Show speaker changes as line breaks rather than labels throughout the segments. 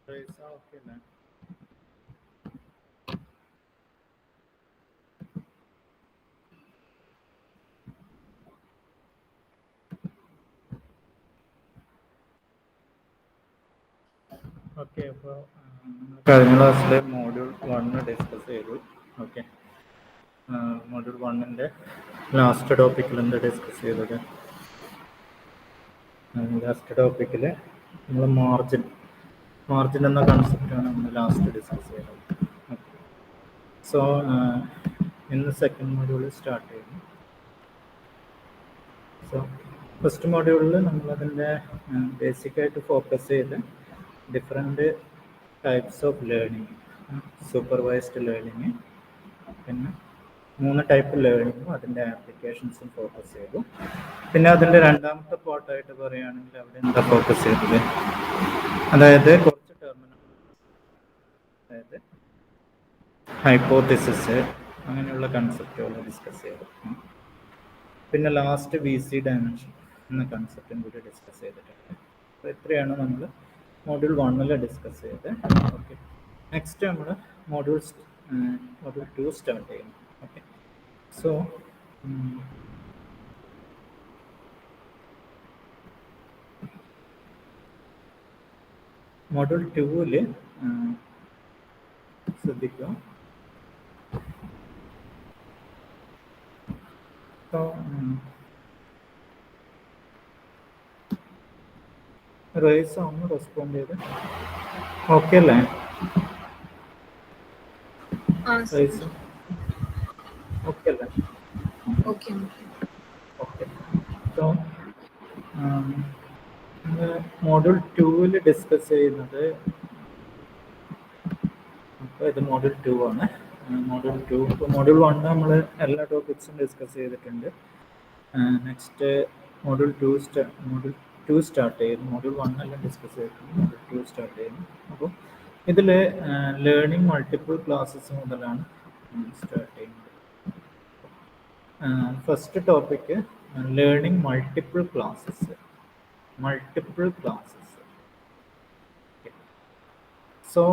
Okay, then. Okay, അപ്പോൾ കഴിഞ്ഞ ക്ലാസ്സിൽ മോഡ്യൂൾ 1 ഡിസ്കസ് ചെയ്തു. ഓക്കെ, മോഡ്യൂൾ 1-ൻ്റെ ലാസ്റ്റ് ടോപ്പിക്കിൽ എന്താ ഡിസ്കസ് ചെയ്തത്? ലാസ്റ്റ് ടോപ്പിക്കിൽ നമ്മൾ മാർജിൻ എന്ന കൺസെപ്റ്റാണ് നമ്മൾ ലാസ്റ്റ് ഡിസ്കസ് ചെയ്തത്. സോ ഇന്ന് സെക്കൻഡ് മോഡ്യൂൾ സ്റ്റാർട്ട് ചെയ്യുന്നു. സോ ഫസ്റ്റ് മോഡ്യൂളിൽ നമ്മളതിൻ്റെ ബേസിക്കായിട്ട് ഫോക്കസ് ചെയ്ത് different types of learning, supervised learning, പിന്നെ 3 ടൈപ്പ് ലേണിങ്ങും അതിൻ്റെ ആപ്ലിക്കേഷൻസും ഫോക്കസ് ചെയ്തു. പിന്നെ അതിൻ്റെ രണ്ടാമത്തെ പാർട്ടായിട്ട് പറയുകയാണെങ്കിൽ അവിടെ എന്താ ഫോക്കസ് ചെയ്തത്, അതായത് കുറച്ച് ടെർമിനോളജി, അതായത് ഹൈപ്പോത്തിസിസ് അങ്ങനെയുള്ള കൺസെപ്റ്റുകൾ ഡിസ്കസ് ചെയ്തു. പിന്നെ ലാസ്റ്റ് VC ഡയമെൻഷൻ എന്ന കൺസെപ്റ്റും കൂടി ഡിസ്കസ് ചെയ്തിട്ടുണ്ട്. അപ്പോൾ ഇത്രയാണ് നമ്മൾ മോഡ്യൂൾ 1-ൽ ഡിസ്കസ് ചെയ്ത്. ഓക്കെ, നെക്സ്റ്റ് നമ്മൾ മോഡ്യൂൾ 2 സ്റ്റാർട്ട് ചെയ്യുന്നു. ഓക്കെ, സോ മോഡ്യൂൾ 2-ൽ ശ്രദ്ധിക്കുക. സോ റേസ് ഒന്ന് റെസ്പോണ്ട് ചെയ്ത് ഓക്കെ അല്ലേ? റേസ് ഓക്കെ അല്ലേ? ഓക്കെ. സോ മോഡ്യൂൾ 2-ൽ ഡിസ്കസ് ചെയ്യുന്നത്, അപ്പോൾ ഇത് മോഡ്യൂൾ 2 ആണ്. മോഡ്യൂൾ 1 നമ്മൾ എല്ലാ ടോപ്പിക്സും ഡിസ്കസ് ചെയ്തിട്ടുണ്ട്. നെക്സ്റ്റ് മോഡ്യൂൾ 2 സ്റ്റാർട്ട് ചെയ്യുന്നു. മോഡ്യൂൾ 1 എല്ലാം ഡിസ്കസ് ചെയ്തിട്ടുണ്ട്, മോഡ്യൂൾ 2 സ്റ്റാർട്ട് ചെയ്യുന്നു. അപ്പോൾ ഇതിൽ ലേണിംഗ് മൾട്ടിപ്പിൾ ക്ലാസ്സസ് മുതലാണ് സ്റ്റാർട്ട് ചെയ്യുന്നത്. First topic learning multiple classes. So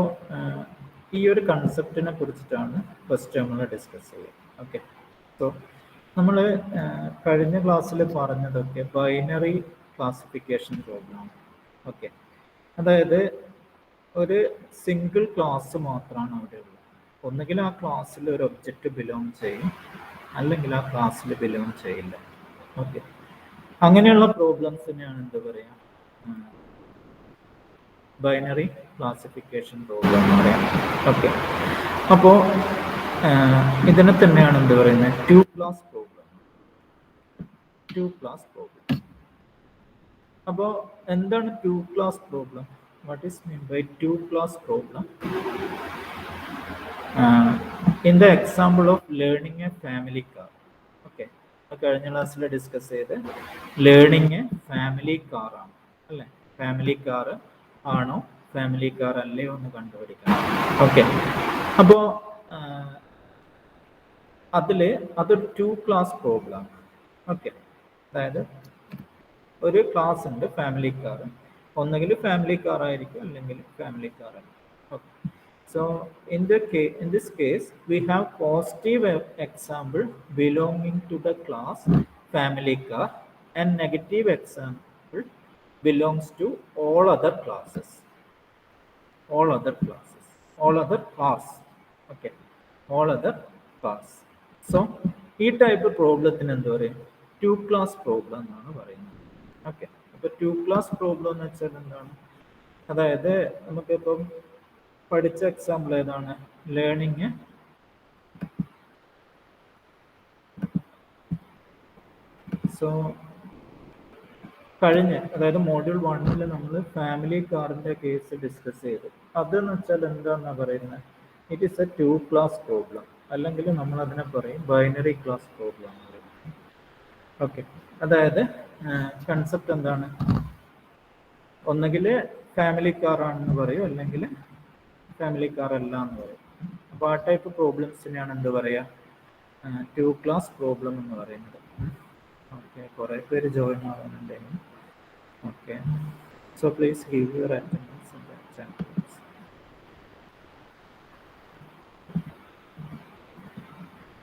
ഈ ഒരു കൺസെപ്റ്റിനെ കുറിച്ചിട്ടാണ് ഫസ്റ്റ് നമ്മൾ ഡിസ്കസ് ചെയ്യുക. ഓക്കെ, സോ നമ്മൾ കഴിഞ്ഞ ക്ലാസ്സിൽ പറഞ്ഞതൊക്കെ ബൈനറി ക്ലാസിഫിക്കേഷൻ പ്രോബ്ലം. ഓക്കെ, അതായത് ഒരു സിംഗിൾ ക്ലാസ് മാത്രമാണ് അവിടെ ഉള്ളത്. ഒന്നുകിൽ ആ ക്ലാസ്സിൽ ഒരു ഒബ്ജക്റ്റ് ബിലോങ് ചെയ്യും, അല്ലെങ്കിൽ ആ ക്ലാസ്സിൽ ബിലോങ് ചെയ്യില്ല. ഓക്കെ, അങ്ങനെയുള്ള പ്രോബ്ലംസിനെയാണ് എന്താ പറയുക, ബൈനറി ക്ലാസിഫിക്കേഷൻ പ്രോബ്ലം എന്ന് പറയാം. ഓക്കെ, അപ്പോൾ ഇതിനെ തന്നെയാണ് എന്ത് പറയുന്നത്, ടു ക്ലാസ് പ്രോബ്ലം. അപ്പോൾ എന്താണ് two class problem? What is mean by two class problem? In the example of learning a family car. Okay, കഴിഞ്ഞ ക്ലാസ്സിൽ ഡിസ്കസ് ചെയ്ത് ലേണിംഗ് എ ഫാമിലി കാർ ആണ് അല്ലേ? ഫാമിലി കാർ ആണോ ഫാമിലി കാർ അല്ലയോ എന്ന് കണ്ടുപിടിക്കണം. ഓക്കെ, അപ്പോൾ അതൊരു ടു ക്ലാസ് പ്രോബ്ലം. ഓക്കെ, അതായത് ഒരു ക്ലാസ് ഉണ്ട് ഫാമിലി കാർ, ഒന്നുകിൽ ഫാമിലി കാർ ആയിരിക്കും അല്ലെങ്കിൽ ഫാമിലി കാർ അല്ല. Okay, so in this case we have positive example belonging to the class family car and negative example belongs to all other cars. Okay, all other cars. So ഈ type പ്രോബ്ലത്തിന് എന്താ പറയുക, to class problem എന്നാണ് പറയുന്നത്. Okay, അപ്പോൾ to class problem എന്ന് വെച്ചാൽ എന്താണ്, അതായത് നമുക്കിപ്പം പഠിച്ച എക്സാമ്പിൾ ഏതാണ്, ലേണിംഗ് സോ അതായത് മോഡ്യൂൾ 1-ൽ നമ്മൾ ഫാമിലി കാറിന്റെ കേസ് ഡിസ്കസ് ചെയ്തു. അതെന്ന് വെച്ചാൽ എന്താണെന്നാ പറയുന്നത്, it is a two class problem, അല്ലെങ്കിൽ നമ്മൾ അതിനെ പറയും ബൈനറി ക്ലാസ് പ്രോബ്ലം. ഓക്കെ, അതായത് കൺസെപ്റ്റ് എന്താണ്, ഒന്നുകിൽ ഫാമിലി കാർ ആണെന്ന് പറയും, അല്ലെങ്കിൽ ഫാമിലി കാർ അല്ല എന്ന് പറയും. അപ്പോൾ ആ ടൈപ്പ് പ്രോബ്ലംസിനെയാണ് എന്ത് പറയുക, ടു ക്ലാസ് പ്രോബ്ലം എന്ന് പറയുന്നത്. ഓക്കെ, കുറേ പേര് ജോയിൻ ആവുന്നുണ്ടെങ്കിൽ. Okay, so please give your attendance in the chat.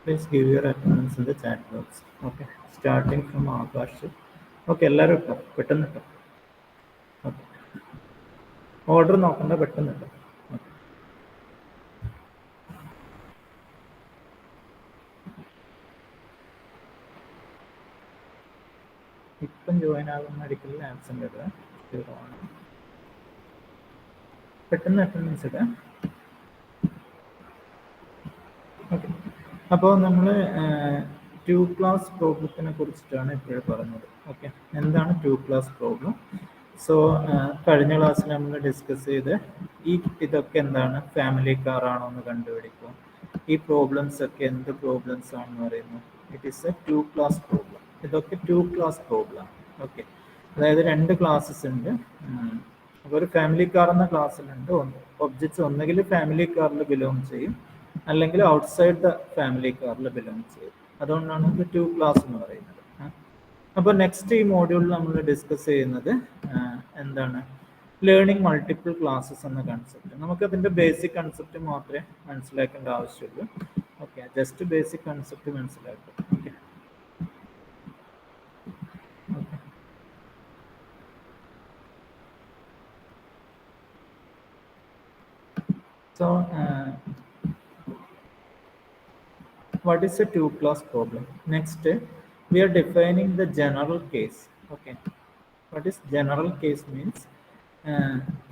Please give your attendance in the chat box. Okay, starting from Akash. Okay, എല്ലാവരും ഇട്ടോ, പെട്ടെന്ന് ഇട്ടോ. ഓക്കെ, ഓർഡർ നോക്കണ്ട, പെട്ടെന്ന് ഇട്ടോ. ഇപ്പം ജോയിൻ ആകുന്ന ഒരിക്കലും ആബ്സെൻ്റ് ഇടുക, 0 ആണ്. പെട്ടെന്ന് അറ്റൻഡൻസ് ഇടുക. ഓക്കെ, അപ്പോൾ നമ്മൾ 2 ക്ലാസ് പ്രോബ്ലത്തിനെ കുറിച്ചിട്ടാണ് ഇപ്പോഴും പറഞ്ഞത്. ഓക്കെ, എന്താണ് 2 ക്ലാസ് പ്രോബ്ലം? സോ കഴിഞ്ഞ ക്ലാസ്സിൽ നമ്മൾ ഡിസ്കസ് ചെയ്ത് ഇതൊക്കെ എന്താണ്, ഫാമിലി കാർ ആണോ എന്ന് കണ്ടുപിടിക്കും. ഈ പ്രോബ്ലംസ് ഒക്കെ എന്ത് പ്രോബ്ലംസ് ആണെന്ന് പറയുന്നു, it is A 2 class problem. ഇതൊക്കെ 2 ക്ലാസ് പ്രോബ്ലം. ഓക്കെ, അതായത് 2 ക്ലാസ്സസ് ഉണ്ട്. അപ്പോൾ ഒരു ഫാമിലി കാർ എന്ന ക്ലാസ്സിലുണ്ട് ഒബ്ജക്ട്സ് ഒന്നുകിൽ ഫാമിലി കാറിൽ ബിലോങ് ചെയ്യും, അല്ലെങ്കിൽ ഔട്ട്സൈഡ് ദ ഫാമിലി കാറിൽ ബിലോങ് ചെയ്യും. അതുകൊണ്ടാണ് ഇത് 2 ക്ലാസ് എന്ന് പറയുന്നത്. അപ്പോൾ നെക്സ്റ്റ് ഈ മോഡ്യൂളിൽ നമ്മൾ ഡിസ്കസ് ചെയ്യുന്നത് എന്താണ്, ലേണിംഗ് മൾട്ടിപ്പിൾ ക്ലാസ്സസ് എന്ന കൺസെപ്റ്റ്. നമുക്കതിൻ്റെ ബേസിക് കൺസെപ്റ്റ് മാത്രമേ മനസ്സിലാക്കേണ്ട ആവശ്യമുള്ളൂ. ഓക്കെ, ജസ്റ്റ് ബേസിക് കൺസെപ്റ്റ് മനസ്സിലാക്കും. Okay, so what is a 2 class problem? Next we are defining the general case. Okay, what is general case means,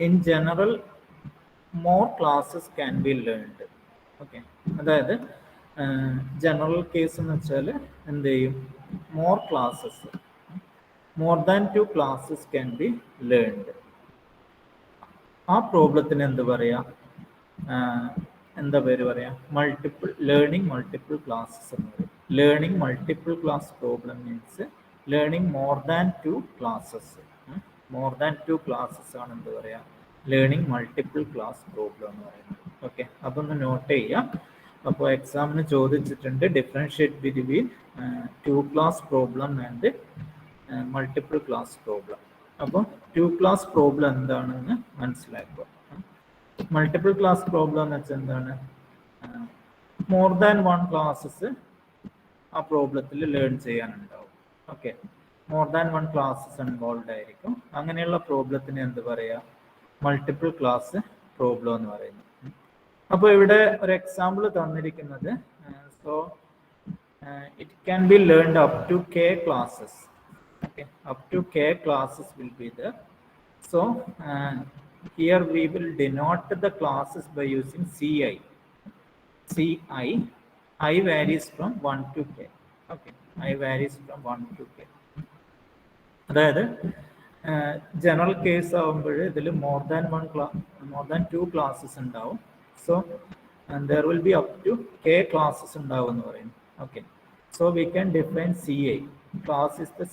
in general more classes can be learned. Okay, അതായത് general case എന്ന് വെച്ചാൽ എന്ത് ചെയ്യും, more classes, more than 2 classes can be learned. ആ പ്രോബ്ലത്തിന് എന്ത് പറയാ, എന്താ പേര് പറയാം, മൾട്ടിപ്പിൾ ലേണിംഗ് മൾട്ടിപ്പിൾ ക്ലാസ്സസ് എന്ന് പറയും. Learning multiple class problem means learning more than 2 classes. More than 2 classes ആണ് എന്ത് പറയാ, ലേണിംഗ് മൾട്ടിപ്പിൾ ക്ലാസ് പ്രോബ്ലം എന്ന് പറയുന്നത്. ഓക്കെ, അതൊന്ന് നോട്ട് ചെയ്യാം. അപ്പോൾ എക്സാമിന് ചോദിച്ചിട്ടുണ്ട് differentiate between 2 class problem and multiple class problem. അപ്പോൾ 2 ക്ലാസ് പ്രോബ്ലം എന്താണെന്ന് മനസ്സിലാക്കുക. മൾട്ടിപ്പിൾ ക്ലാസ് പ്രോബ്ലം എന്ന് വെച്ചാൽ എന്താണ്, മോർ ദാൻ 1 ക്ലാസ്സസ് ആ പ്രോബ്ലത്തിൽ ലേൺ ചെയ്യാനുണ്ടാവും. Okay, more than 1 classes involve ആയിരിക്കും. അങ്ങനെയുള്ള പ്രോബ്ലത്തിന് എന്ത് പറയാ, മൾട്ടിപ്പിൾ ക്ലാസ് പ്രോബ്ലം എന്ന് പറയുന്നത്. അപ്പോൾ ഇവിടെ ഒരു എക്സാമ്പിൾ തന്നിരിക്കുന്നത്, so it can be learned up to k classes. Okay, up to k classes will be there. So here we will denote the classes by using ci. I varies from 1 to k. Okay, I varies from 1 to k. അതായത് general case ആകുമ്പോൾ ഇതിൽ more than 2 classes ഉണ്ടാവും. So there will be up to k classes ഉണ്ടാവും എന്ന് പറയുന്നു. Okay, so we can define ci. Class is the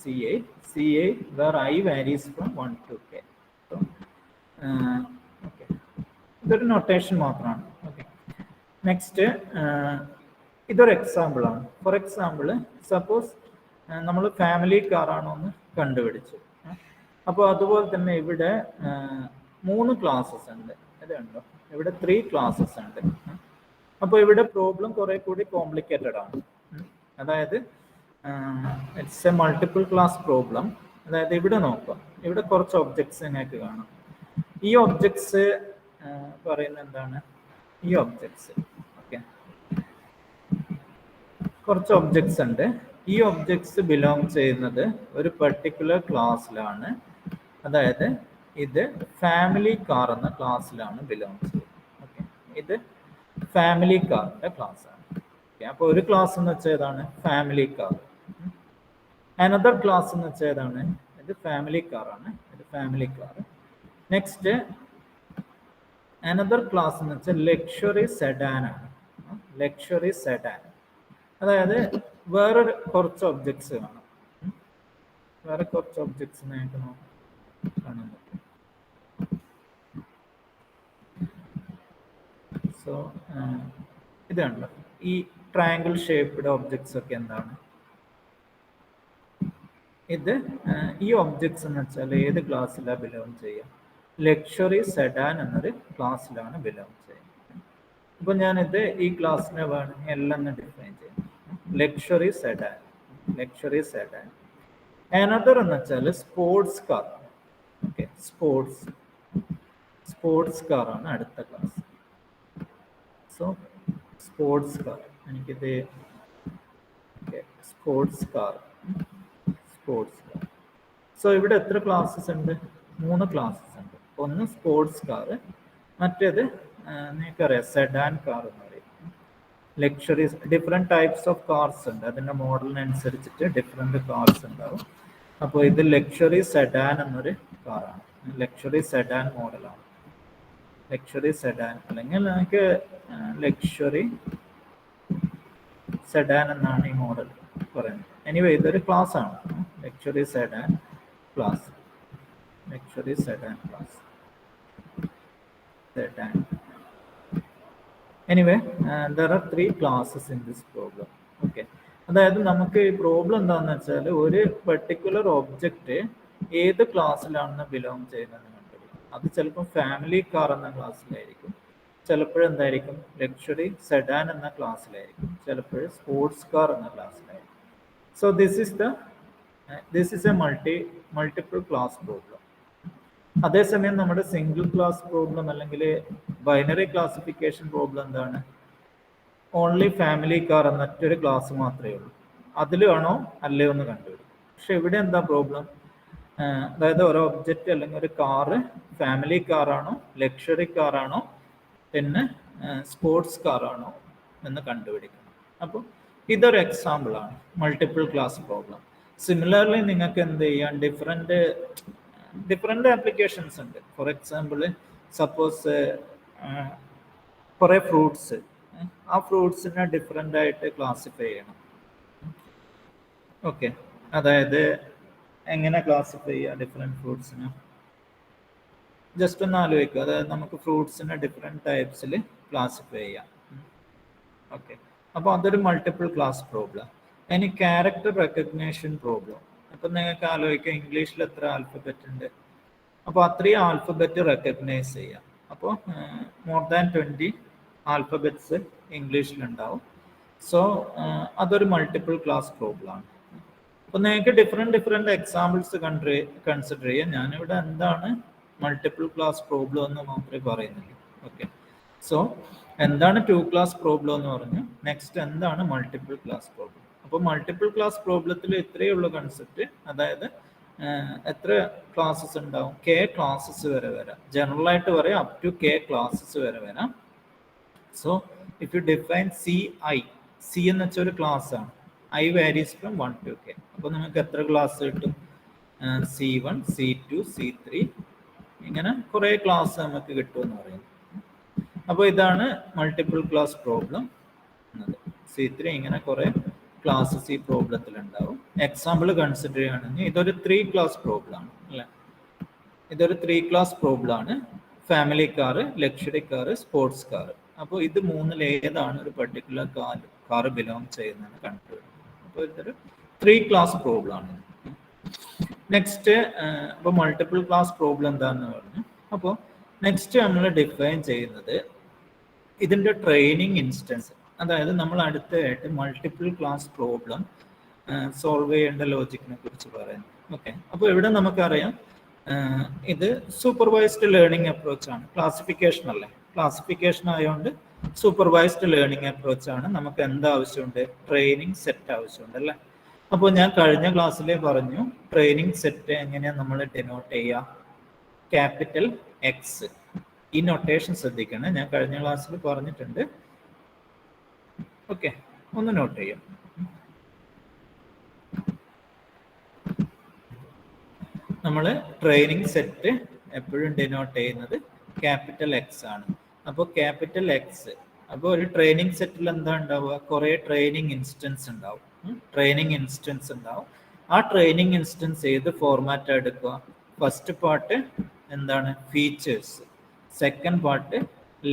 ci where I varies from 1 to k. So okay, ഇതൊരു notation മാത്രമാണ്. Okay, next ഇതൊരു എക്സാമ്പിളാണ്. For example suppose നമ്മൾ family കാറാണോ എന്ന് കണ്ടുപിടിച്ചു. അപ്പോൾ അതുപോലെ തന്നെ ഇവിടെ 3 ക്ലാസ്സസ് ഉണ്ട്. ഇതുണ്ടോ, ഇവിടെ 3 ക്ലാസ്സസ് ഉണ്ട്. അപ്പോൾ ഇവിടെ പ്രോബ്ലം കുറെ കൂടി കോംപ്ലിക്കേറ്റഡ് ആണ്. അതായത് it's A multiple class problem. അതായത് ഇവിടെ നോക്കാം, ഇവിടെ കുറച്ച് ഒബ്ജക്ട്സ് നിങ്ങൾക്ക് കാണാം. ഈ ഒബ്ജക്ട്സ് പറയുന്നത് എന്താണ്, ഈ ഒബ്ജക്ട്സ്, ഓക്കെ, കുറച്ച് ഒബ്ജക്ട്സ് ഉണ്ട്. ഈ ഒബ്ജക്ട്സ് ബിലോങ് ചെയ്യുന്നത് ഒരു പെർട്ടിക്കുലർ ക്ലാസ്സിലാണ്. അതായത് ഇത് ഫാമിലി കാർ എന്ന ക്ലാസ്സിലാണ് ബിലോങ് ചെയ്യുന്നത്. ഓക്കെ, ഇത് ഫാമിലി കാറിന്റെ ക്ലാസ് ആണ്. ഓക്കെ, അപ്പോൾ ഒരു ക്ലാസ് എന്ന് വെച്ചാൽ ഏതാണ്, ഫാമിലി കാർ. അനദർ ക്ലാസ് എന്ന് വെച്ചാൽ ഏതാണ്, ഇത് ഫാമിലി കാറാണ്, ഇത് family car. Next another class എന്ന് വെച്ചാൽ ലക്ഷറി സെഡാൻ ആണ്. ലക്ഷറി സെഡാൻ, അതായത് വേറെ കുറച്ച് ഒബ്ജക്ട്സ് കാണാം. വേറെ കുറച്ച് ഒബ്ജക്ട്സ് നമുക്ക് കാണാൻ പറ്റും. സോ ഇതാണല്ലോ ഈ ട്രയാങ്കിൾ ഷേപ്പ്ഡ് ഒബ്ജക്ട്സ് ഒക്കെ എന്താണ്, ഇത് ഈ ഒബ്ജക്ട്സ് എന്ന് വെച്ചാൽ ഏത് ക്ലാസ്സിലാണ് ബിലോങ് ചെയ്യുക, ലക്ഷറി സെഡാൻ എന്നൊരു ക്ലാസ്സിലാണ് ബിലോങ് ചെയ്യുന്നത്. അപ്പോൾ ഞാനിത് ഈ ക്ലാസ്സിനെ വേണമെങ്കിൽ എല്ലാം ഡിഫൈൻ ചെയ്യാം. Luxury sedan. Luxury sedan. Another എന്ന് വെച്ചാൽ സ്പോർട്സ് കാർ. ഓക്കെ, സ്പോർട്സ് കാറാണ് അടുത്ത ക്ലാസ്. സോ സ്പോർട്സ് കാർ, എനിക്കിത് സ്പോർട്സ് കാർ. സോ ഇവിടെ എത്ര ക്ലാസ്സസ് ഉണ്ട്? 3 ക്ലാസ്സസ് ഉണ്ട്. ഒന്ന് സ്പോർട്സ് കാർ, മറ്റേത് നിങ്ങൾക്കറിയാം സെഡാൻ കാർ എന്ന് പറയും. Luxury, different types of cars ഉണ്ട്, അതിൻ്റെ മോഡലിനനുസരിച്ചിട്ട് ഡിഫറെൻറ്റ് കാർസ് ഉണ്ടാവും. അപ്പോൾ ഇത് ലക്ഷറി സെഡാൻ എന്നൊരു കാറാണ്, ലക്ഷറി സെഡാൻ മോഡലാണ്. ലക്ഷറി സെഡാൻ അല്ലെങ്കിൽ നമുക്ക് ലക്ഷറി സെഡാൻ എന്നാണ് ഈ മോഡൽ പറയുന്നത്. എനിവേ ഇതൊരു ക്ലാസ് ആണ്, luxury sedan class. Luxury sedan class, sedan. Anyway there are 3 classes in this problem. Okay, അതായത് നമുക്ക് ഈ പ്രോബ്ലം എന്താണെന്ന് വെച്ചാൽ ഒരു പെർട്ടിക്കുലർ ഒബ്ജക്റ്റ് ഏത് ക്ലാസ്സിലാണെന്ന് ബിലോങ് ചെയ്യുന്നത് കണ്ടുപിടിക്കും. അത് ചിലപ്പോൾ ഫാമിലി കാർ എന്ന ക്ലാസ്സിലായിരിക്കും, ചിലപ്പോഴെന്തായിരിക്കും ലക്ഷറി സെഡാൻ എന്ന ക്ലാസ്സിലായിരിക്കും, ചിലപ്പോൾ സ്പോർട്സ് കാർ എന്ന ക്ലാസ്സിലായിരിക്കും. So this is a multiple class problem. അതേസമയം നമ്മുടെ സിംഗിൾ ക്ലാസ് പ്രോബ്ലം അല്ലെങ്കിൽ ബൈനറി ക്ലാസിഫിക്കേഷൻ പ്രോബ്ലം എന്താണ്? ഓൺലി ഫാമിലി കാർ എന്നൊരു ക്ലാസ് മാത്രമേ ഉള്ളൂ, അതിലാണോ അല്ലയോ എന്ന് കണ്ടുപിടിക്കും. പക്ഷെ ഇവിടെ എന്താ പ്രോബ്ലം? അതായത് ഒരു ഒബ്ജക്റ്റ് അല്ലെങ്കിൽ ഒരു കാറ് ഫാമിലി കാറാണോ, ലക്ഷറി കാറാണോ, പിന്നെ സ്പോർട്സ് കാറാണോ എന്ന് കണ്ടുപിടിക്കണം. അപ്പോൾ ഇതൊരു എക്സാമ്പിളാണ് മൾട്ടിപ്പിൾ ക്ലാസ് പ്രോബ്ലം. സിമിലർലി നിങ്ങൾക്ക് എന്ത് ചെയ്യാം, ഡിഫറെൻ്റ് ആപ്ലിക്കേഷൻസ് ഉണ്ട്. ഫോർ എക്സാമ്പിൾ, സപ്പോസ് കുറേ ഫ്രൂട്ട്സ്, ആ ഫ്രൂട്ട്സിനെ ഡിഫറെൻ്റ് ആയിട്ട് ക്ലാസിഫൈ ചെയ്യണം. ഓക്കെ, അതായത് എങ്ങനെ ക്ലാസിഫൈ ചെയ്യുക ഡിഫറെൻറ്റ് ഫ്രൂട്ട്സിനെ? ജസ്റ്റ് ഒന്ന് ആലോചിക്കുക. അതായത് നമുക്ക് ഫ്രൂട്ട്സിനെ ഡിഫറെൻറ്റ് ടൈപ്സിൽ ക്ലാസിഫൈ ചെയ്യാം. ഓക്കെ, അപ്പോൾ അതൊരു മൾട്ടിപ്പിൾ ക്ലാസ് പ്രോബ്ലം. ഇനി ക്യാരക്ടർ റെക്കഗ്നേഷൻ പ്രോബ്ലം. അപ്പം നിങ്ങൾക്ക് ആലോചിക്കാം ഇംഗ്ലീഷിൽ എത്ര ആൽഫബറ്റ് ഉണ്ട്, അപ്പോൾ അത്രയും ആൽഫബറ്റ് റെക്കഗ്നൈസ് ചെയ്യാം. അപ്പോൾ മോർ ദാൻ 20 ആൽഫബറ്റ്സ് ഇംഗ്ലീഷിലുണ്ടാവും. സോ അതൊരു മൾട്ടിപ്പിൾ ക്ലാസ് പ്രോബ്ലം ആണ്. അപ്പോൾ നിങ്ങൾക്ക് ഡിഫറെൻറ്റ് എക്സാമ്പിൾസ് കൺസിഡർ ചെയ്യാം. ഞാനിവിടെ എന്താണ് മൾട്ടിപ്പിൾ ക്ലാസ് പ്രോബ്ലം എന്ന് മാത്രമേ പറയുന്നുള്ളൂ. ഓക്കെ, സോ എന്താണ് 2 ക്ലാസ് പ്രോബ്ലം എന്ന് പറഞ്ഞു. നെക്സ്റ്റ് എന്താണ് മൾട്ടിപ്പിൾ ക്ലാസ് പ്രോബ്ലം? അപ്പോൾ മൾട്ടിപ്പിൾ ക്ലാസ് പ്രോബ്ലത്തിൽ ഇത്രയേ ഉള്ളൂ കൺസെപ്റ്റ്. അതായത് എത്ര ക്ലാസ്സസ് ഉണ്ടാവും? K ക്ലാസ്സസ് വരെ വരാം. ജനറൽ ആയിട്ട് പറയാം അപ് ടു K ക്ലാസ്സസ് വരെ വരാം. So if you define C എന്ന് വെച്ചാൽ ഒരു ക്ലാസ് ആണ്. I varies from 1 to K. അപ്പോൾ നമുക്ക് എത്ര ക്ലാസ് കിട്ടും? C1, C2, C3, ഇങ്ങനെ കുറേ ക്ലാസ് നമുക്ക് കിട്ടുമെന്ന് പറയുന്നു. അപ്പോൾ ഇതാണ് മൾട്ടിപ്പിൾ ക്ലാസ് പ്രോബ്ലം എന്നത്. C3 ഇങ്ങനെ കുറേ ക്ലാസ്സസ് ഈ പ്രോബ്ലത്തിൽ ഉണ്ടാവും. എക്സാമ്പിൾ കൺസിഡർ ചെയ്യുകയാണെങ്കിൽ ഇതൊരു 3 ക്ലാസ് പ്രോബ്ലം ആണ് അല്ലേ? ഇതൊരു 3 ക്ലാസ് പ്രോബ്ലം ആണ്. Family car, luxury car, sports car. അപ്പോൾ ഇത് മൂന്നിൽ ഏതാണ് ഒരു പർട്ടിക്കുലർ കാർ ബിലോങ് ചെയ്യുന്നതെന്ന് കണ്ടുപിടിക്കും. അപ്പോൾ ഇതൊരു 3 ക്ലാസ് പ്രോബ്ലം ആണ്. നെക്സ്റ്റ്, അപ്പോൾ മൾട്ടിപ്പിൾ ക്ലാസ് പ്രോബ്ലം എന്താണെന്ന് പറഞ്ഞു. അപ്പോൾ നെക്സ്റ്റ് നമ്മൾ ഡിഫൈൻ ചെയ്യുന്നത് ഇതിൻ്റെ ട്രെയിനിങ് ഇൻസ്റ്റൻസ്. അതായത് നമ്മൾ അടുത്തതായിട്ട് മൾട്ടിപ്പിൾ ക്ലാസ് പ്രോബ്ലം സോൾവ് ചെയ്യേണ്ട ലോജിക്കിനെ കുറിച്ച് പറയുന്നു. ഓക്കെ, അപ്പോൾ ഇവിടെ നമുക്കറിയാം ഇത് സൂപ്പർവൈസ്ഡ് ലേണിംഗ് അപ്രോച്ച് ആണ്. ക്ലാസിഫിക്കേഷൻ അല്ലേ? ക്ലാസിഫിക്കേഷൻ ആയതുകൊണ്ട് സൂപ്പർവൈസ്ഡ് ലേണിംഗ് അപ്രോച്ച് ആണ്. നമുക്ക് എന്താവശ്യമുണ്ട്? ട്രെയിനിങ് സെറ്റ് ആവശ്യമുണ്ട് അല്ലേ? അപ്പോൾ ഞാൻ കഴിഞ്ഞ ക്ലാസ്സിലെ പറഞ്ഞു ട്രെയിനിങ് സെറ്റ് എങ്ങനെയാണ് നമ്മൾ ഡിനോട്ട് ചെയ്യുക? Capital X. ഈ നൊട്ടേഷൻ ശ്രദ്ധിക്കണം, ഞാൻ കഴിഞ്ഞ ക്ലാസ്സിൽ പറഞ്ഞിട്ടുണ്ട്. ഓക്കെ, ഒന്ന് നോട്ട് ചെയ്യാം. നമ്മൾ ട്രെയിനിങ് സെറ്റ് എപ്പോഴും ഡിനോട്ട് ചെയ്യുന്നത് ക്യാപിറ്റൽ എക്സ് ആണ്. അപ്പോൾ ക്യാപിറ്റൽ എക്സ്. അപ്പോൾ ഒരു ട്രെയിനിങ് സെറ്റിൽ എന്താ ഉണ്ടാവുക? കുറേ ട്രെയിനിങ് ഇൻസ്റ്റൻസ് ഉണ്ടാവും. ആ ട്രെയിനിങ് ഇൻസ്റ്റൻസ് ഏത് ഫോർമാറ്റ് എടുക്കുക? ഫസ്റ്റ് പാർട്ട് എന്താണ്? Features. Second part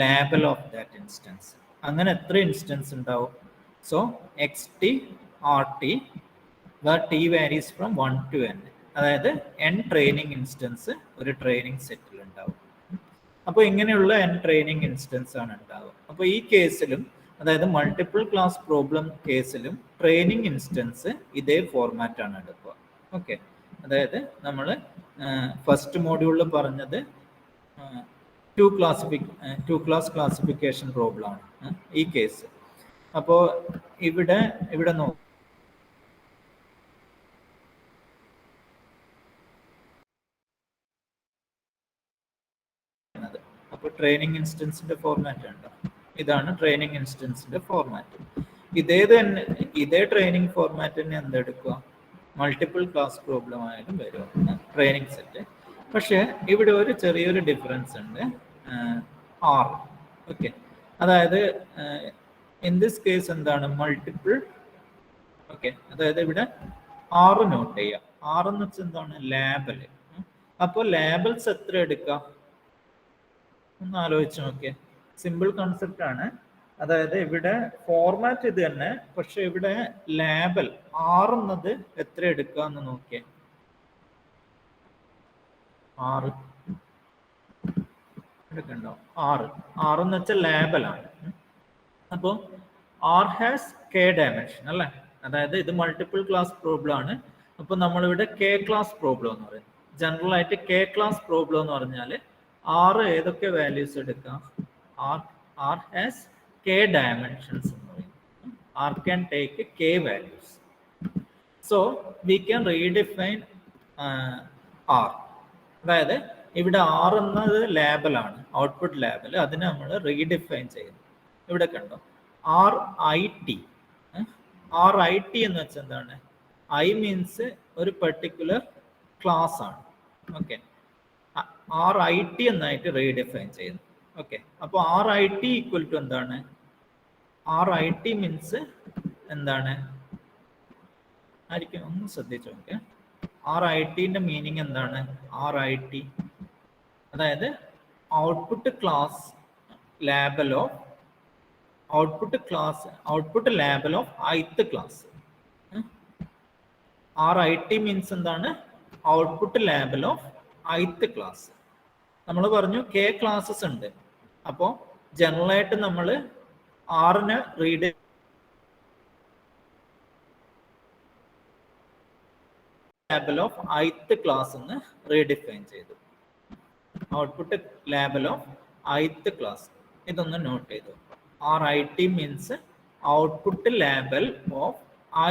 label of that instance. അങ്ങനെ എത്ര ഇൻസ്റ്റൻസ് ഉണ്ടാവും? So XT RT where T varies from 1 to N. അതായത് N ട്രെയിനിങ് ഇൻസ്റ്റൻസ് ഒരു ട്രെയിനിങ് സെറ്റിൽ ഉണ്ടാവും. അപ്പോൾ ഇങ്ങനെയുള്ള N ട്രെയിനിങ് ഇൻസ്റ്റൻസ് ആണ് ഉണ്ടാവുക. അപ്പോൾ ഈ കേസിലും അതായത് മൾട്ടിപ്പിൾ ക്ലാസ് പ്രോബ്ലം കേസിലും ട്രെയിനിങ് ഇൻസ്റ്റൻസ് ഇതേ ഫോർമാറ്റാണ് എടുക്കുക. ഓക്കെ, അതായത് നമ്മൾ ഫസ്റ്റ് മോഡ്യൂളിൽ പറഞ്ഞത് ടു ക്ലാസ് ക്ലാസിഫിക്കേഷൻ പ്രോബ്ലം ആണ് ഈ കേസ്. അപ്പോൾ ഇവിടെ നോക്കുക, അപ്പോൾ ട്രെയിനിങ് ഇൻസ്റ്റൻസിന്റെ ഫോർമാറ്റ് ഉണ്ട്. ഇതാണ് ട്രെയിനിങ് ഇൻസ്റ്റൻസിന്റെ ഫോർമാറ്റ്. ഇതേ ട്രെയിനിങ് ഫോർമാറ്റ് തന്നെ എന്തെടുക്കുക, മൾട്ടിപ്പിൾ ക്ലാസ് പ്രോബ്ലം ആയാലും വരും ട്രെയിനിങ് സെറ്റ്. പക്ഷെ ഇവിടെ ഒരു ചെറിയൊരു ഡിഫറൻസ് ഉണ്ട്, ആർ. ഓക്കെ, അതായത് ഇൻ ദിസ് കേസ് എന്താണ് മൾട്ടിപ്പിൾ. ഓക്കെ, അതായത് ഇവിടെ ആറ് നോട്ട് ചെയ്യുക. ആറ് എന്ന് വെച്ചാൽ എന്താണ്, ലേബല്. അപ്പോൾ ലേബൽസ് എത്ര എടുക്കാം ഒന്ന് ആലോചിച്ച് നോക്കിയേ. സിമ്പിൾ കൺസെപ്റ്റ് ആണ്. അതായത് ഇവിടെ ഫോർമാറ്റ് ഇത് തന്നെ, പക്ഷെ ഇവിടെ ലേബൽ ആറുന്നത് എത്ര എടുക്കുക എന്ന് നോക്കിയേ. 6 എടുക്കണ്ടോ? 6 എന്ന് വെച്ചാൽ ലേബലാണ്. അപ്പോൾ ആർ ഹാസ് കെ ഡയമെൻഷൻ അല്ലേ. അതായത് ഇത് മൾട്ടിപ്പിൾ ക്ലാസ് പ്രോബ്ലം ആണ്. അപ്പൊ നമ്മളിവിടെ കെ ക്ലാസ് പ്രോബ്ലം എന്ന് പറയും. ജനറൽ ആയിട്ട് കെ ക്ലാസ് പ്രോബ്ലം എന്ന് പറഞ്ഞാൽ ആറ് ഏതൊക്കെ വാല്യൂസ് എടുക്കാം, ആർ ഹാസ് കെ ഡയമെൻഷൻസ് എന്ന് പറയും. R can take K values. So we can redefine R. അതായത് ഇവിടെ ആർ എന്നത് ലേബലാണ്, ഔട്ട്പുട്ട് ലേബൽ. അതിനെ നമ്മൾ റീഡിഫൈൻ ചെയ്യുന്നു. ഇവിടെ കണ്ടോ, R I T. R I T എന്ന് വെച്ചാൽ എന്താണ്, ഐ മീൻസ് ഒരു പെർട്ടിക്കുലർ ക്ലാസ് ആണ്. ഓക്കെ, ആർ ഐ ടി എന്നായിട്ട് റീഡിഫൈൻ ചെയ്യുന്നു. ഓക്കെ, അപ്പോൾ R I T equal to എന്താണ്, ആർ ഐ ടി മീൻസ് എന്താണ് ആയിരിക്കും, ഒന്ന് ശ്രദ്ധിച്ചു നോക്കെ. ആർ ഐ ടിന്റെ മീനിങ് എന്താണ്, ആർ ഐ ടി അതായത് output class label of output label of ith class. R I T means എന്താണ്, output label of ith class. നമ്മൾ പറഞ്ഞു കെ ക്ലാസ്സസ് ഉണ്ട്. അപ്പോൾ ജനറൽ ആയിട്ട് നമ്മൾ ആറിന് read label of ith class എന്ന് റീഡിഫൈൻ ചെയ്തു. Output label of ith class. ഇതൊന്ന് നോട്ട് ചെയ്തു. R I T means output label of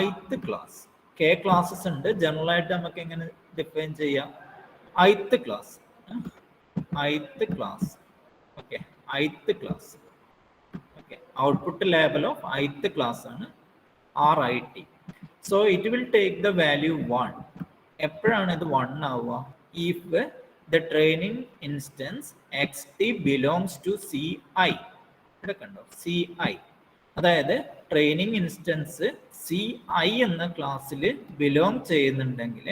ith class. K classes ഉണ്ട്. ജനറൽ ആയിട്ട് നമുക്ക് എങ്ങനെ ഡിഫൈൻ ചെയ്യാം, ith class. ith class. Okay, ith class. Okay, output label of ith class ആണ് R I T. So it will take the value 1. എപ്പോഴാണ് ഇത് 1 ആവുക, if the training instance X T belongs to C I. ഇവിടെ കണ്ടോ, C I. അതായത് training instance C I എന്ന ക്ലാസ്സിൽ belong ചെയ്യുന്നുണ്ടെങ്കിൽ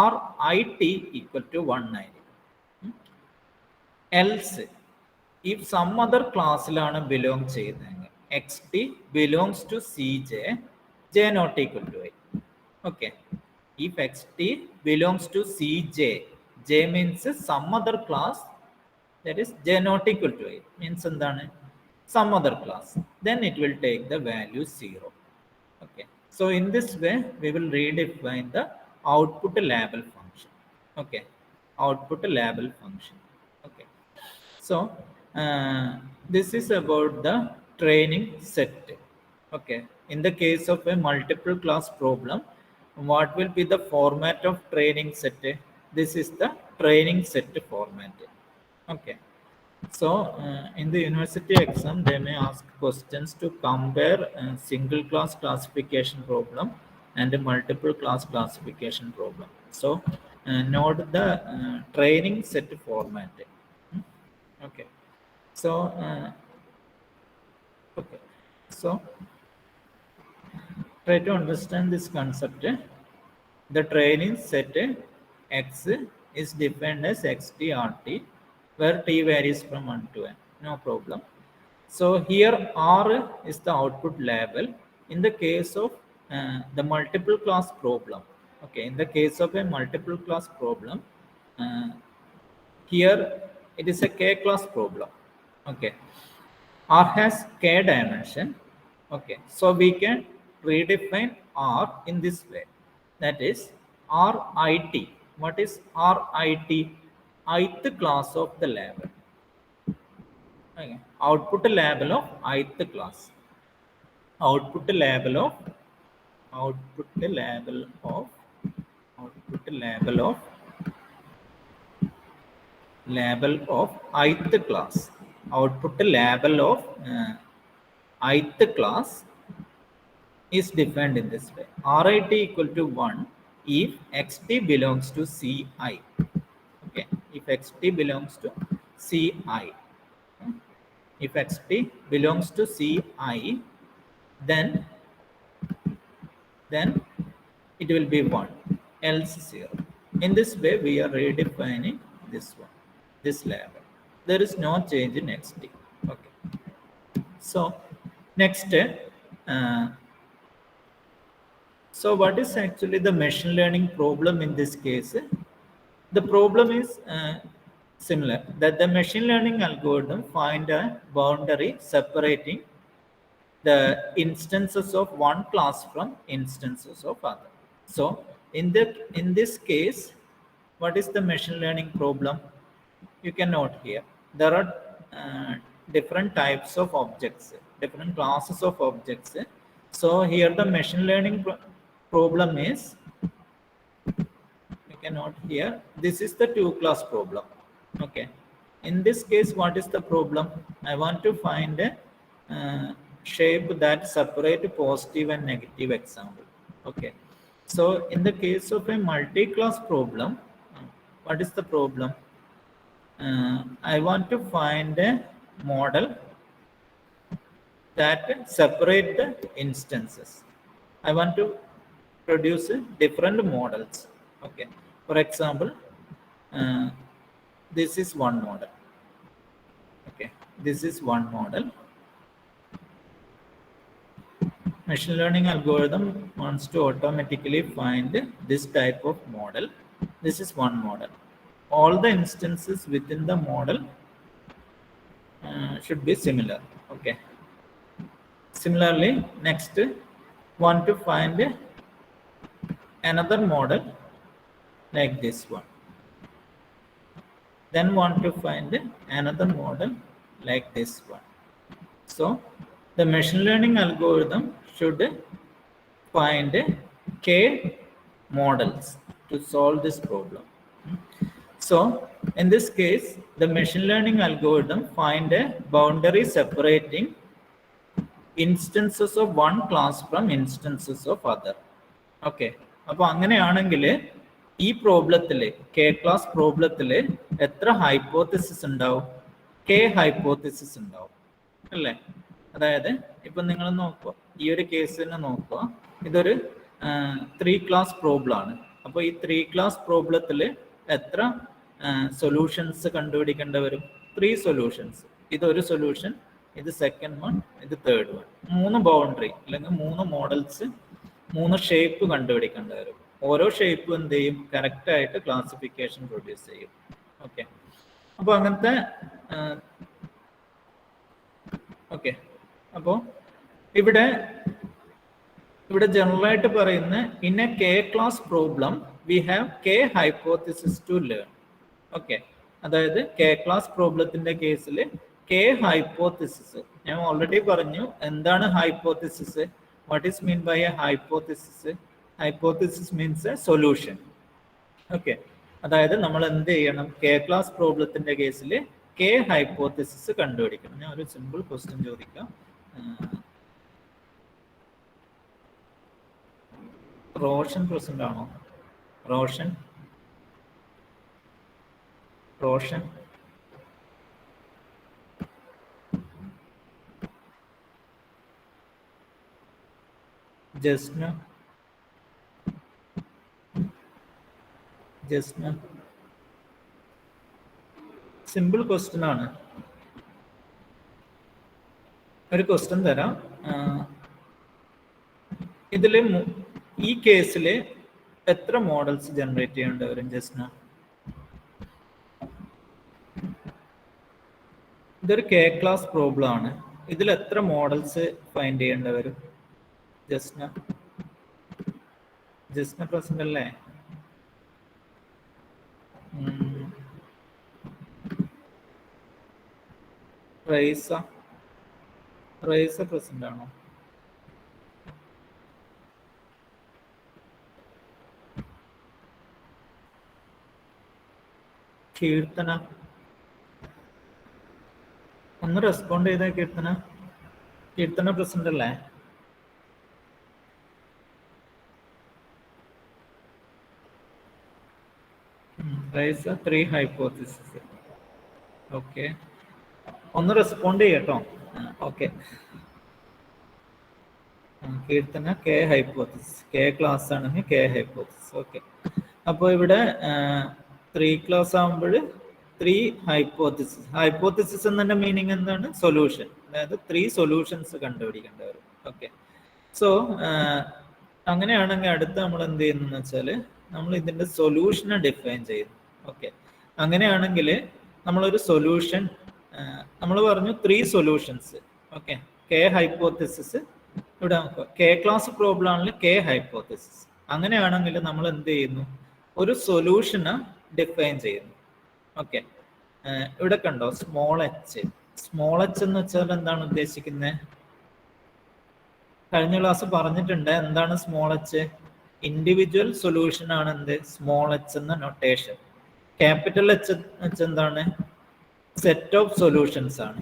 R I T equal to 1 ആയിരിക്കും. എൽസ് ഇഫ് സം അതർ ക്ലാസ്സിലാണ് ബിലോങ് ചെയ്യുന്നതെങ്കിൽ X T belongs to C J, J not equal to I. Okay, if xt belongs to cj, j means some other class, that is j not equal to I means endane some other class, then it will take the value 0. Okay, so in this way we will redefine the output label function. Okay, output label function. Okay, so this is about the training set. Okay, in the case of a multiple class problem, what will be the format of training set? This is the training set format. Okay, so in the university exam they may ask questions to compare single class classification problem and a multiple class classification problem. So note the training set format. Okay, so okay, so try to understand this concept. The training set x is defined as xt rt, where t varies from 1 to n. No problem. So here r is the output label. In the case of the multiple class problem, okay, in the case of a multiple class problem, here it is a k class problem. Okay, R has k dimension. Okay, so we can redefine R in this way. That is RIT. What is RIT? Ith class of the label. Okay. Output label of ith class. Output label of output label of output label of ith class. Output label of ith class is defined in this way. RIT equal to 1 if xt belongs to Ci. Okay, if xt belongs to Ci. If xt belongs to Ci, then it will be 1, else 0. In this way, we are redefining this one, this label. There is no change in xt. Okay. So next, so what is actually the machine learning problem in this case? The problem is similar, that the machine learning algorithm find a boundary separating the instances of one class from instances of other. So in this case, what is the machine learning problem? You can note here, there are different types of objects, different classes of objects. So here the machine learning problem is, you can note here, this is the two class problem. Okay, in this case, what is the problem? I want to find a shape that separate positive and negative example. Okay, so in the case of a multi-class problem, what is the problem? I want to find a model that separate the instances. I want to produce different models. Okay, for example, this is one model. Okay, this is one model. Machine learning algorithm wants to automatically find this type of model. This is one model. All the instances within the model should be similar. Okay. Similarly, next, want to find another model like this one. Then want to find another model like this one. So the machine learning algorithm should find k models to solve this problem. So in this case, the machine learning algorithm find a boundary separating instances of one class from instances of other. Okay, അപ്പോൾ അങ്ങനെയാണെങ്കിൽ ഈ പ്രോബ്ലത്തിൽ, K class പ്രോബ്ലത്തിൽ എത്ര hypothesis ഉണ്ടാവും? K hypothesis ഉണ്ടാവും അല്ലേ? അതായത് ഇപ്പം നിങ്ങൾ നോക്കുക, ഈ ഒരു കേസ് തന്നെ നോക്കുക, ഇതൊരു 3 ക്ലാസ് പ്രോബ്ലം ആണ്. അപ്പോൾ ഈ 3 ക്ലാസ് പ്രോബ്ലത്തിൽ എത്ര സൊല്യൂഷൻസ് കണ്ടുപിടിക്കേണ്ടി വരും? 3 സൊല്യൂഷൻസ്. ഇതൊരു സൊല്യൂഷൻ, ഇത് സെക്കൻഡ് വൺ, ഇത് തേർഡ് വൺ. 3 ബൗണ്ടറി അല്ലെങ്കിൽ 3 മോഡൽസ്, 3 ഷേപ്പ് കണ്ടുപിടിക്കേണ്ടി വരും. ഓരോ ഷേപ്പും എന്ത് ചെയ്യും? കറക്റ്റ് ആയിട്ട് ക്ലാസിഫിക്കേഷൻ പ്രൊഡ്യൂസ് ചെയ്യും. ഓക്കെ, അപ്പോൾ അങ്ങനത്തെ ഓക്കെ, അപ്പോൾ ഇവിടെ ജനറൽ ആയിട്ട് പറയുന്ന in a K class problem we have K hypothesis to learn. Okay, അതായത് കെ ക്ലാസ് പ്രോബ്ലത്തിന്റെ കേസിൽ കെ ഹൈപ്പോത്തിസിസ്, ഞാൻ ഓൾറെഡി പറഞ്ഞു എന്താണ് hypothesis. What is mean by a hypothesis? Hypothesis means a solution. Okay, അതായത് നമ്മൾ എന്ത് ചെയ്യണം? കെ ക്ലാസ് പ്രോബ്ലത്തിന്റെ കേസിൽ കെ ഹൈപ്പോത്തിസിസ് കണ്ടുപിടിക്കണം. ഞാൻ ഒരു സിമ്പിൾ ക്വസ്റ്റ്യൻ ചോദിക്കാം. റോഷൻ പ്രസന്റ് ആണോ? റോഷൻ ജസ്ന സിമ്പിൾ ക്വസ്റ്റ്യൻ ആണ്. ഒരു ക്വസ്റ്റ്യൻ തരാം. ഇതില് ഈ കേസിൽ എത്ര മോഡൽസ് ജനറേറ്റ് ചെയ്യേണ്ടി വരും ജസ്ന? ഇതൊരു കെ ക്ലാസ് പ്രോബ്ലം ആണ്. ഇതിൽ എത്ര മോഡൽസ് ഫൈൻഡ് ചെയ്യേണ്ടി വരും? ജസ്ന പ്രസന്റ് അല്ലേ? റൈസ പ്രസന്റ് ആണോ? കീർത്തന ഒന്ന് റെസ്പോണ്ട് ചെയ്ത. കീർത്തന പ്രസന്റ് അല്ലേ? റൈസ 3 ഹൈപ്പോത്തിസിസ്. ഓക്കെ, ഒന്ന് റെസ്പോണ്ട് ചെയ്യട്ടോ. Okay, Keerthana K hypothesis. K class ആണെങ്കിൽ കെ ഹൈപ്പോത്തിസിസ്. ഓക്കെ, അപ്പോൾ ഇവിടെ 3 ക്ലാസ് ആകുമ്പോൾ 3 ഹൈപ്പോത്തിസിസ്. ഹൈപ്പോത്തിസിസ് എന്നതിന്റെ മീനിങ് എന്താണ്? സൊല്യൂഷൻ. അതായത് 3 സൊല്യൂഷൻസ് കണ്ടുപിടിക്കേണ്ടി വരും. ഓക്കെ, സോ അങ്ങനെയാണെങ്കിൽ അടുത്ത് നമ്മൾ എന്ത് ചെയ്യുന്നു വെച്ചാൽ നമ്മൾ ഇതിന്റെ സൊല്യൂഷനെ ഡിഫൈൻ ചെയ്യുന്നു. ഓക്കെ, അങ്ങനെയാണെങ്കിൽ നമ്മളൊരു സൊല്യൂഷൻ നമ്മൾ പറഞ്ഞു 3 സൊല്യൂഷൻസ്. Okay, K hypothesis. ഇവിടെ കെ ക്ലാസ് പ്രോബ്ലം ആണെങ്കിൽ കെ ഹൈപ്പോത്തിസിസ്. അങ്ങനെയാണെങ്കിൽ നമ്മൾ എന്ത് ചെയ്യുന്നു? ഒരു സൊല്യൂഷന് ഡിഫൈൻ ചെയ്യുന്നു. ഓക്കെ, ഇവിടെ കണ്ടോ സ്മോൾ എച്ച്. സ്മോൾ എച്ച് എന്ന് വെച്ചാൽ എന്താണ് ഉദ്ദേശിക്കുന്നത്? കഴിഞ്ഞ ക്ലാസ് പറഞ്ഞിട്ടുണ്ട്. എന്താണ് സ്മോൾ എച്ച്? ഇൻഡിവിജ്വൽ സൊല്യൂഷൻ ആണ് എന്ത്? സ്മോൾ എച്ച് എന്ന നൊട്ടേഷൻ. ക്യാപിറ്റൽ എച്ച് എന്താണ്? സെറ്റ് ഓഫ് സൊല്യൂഷൻസ് ആണ്.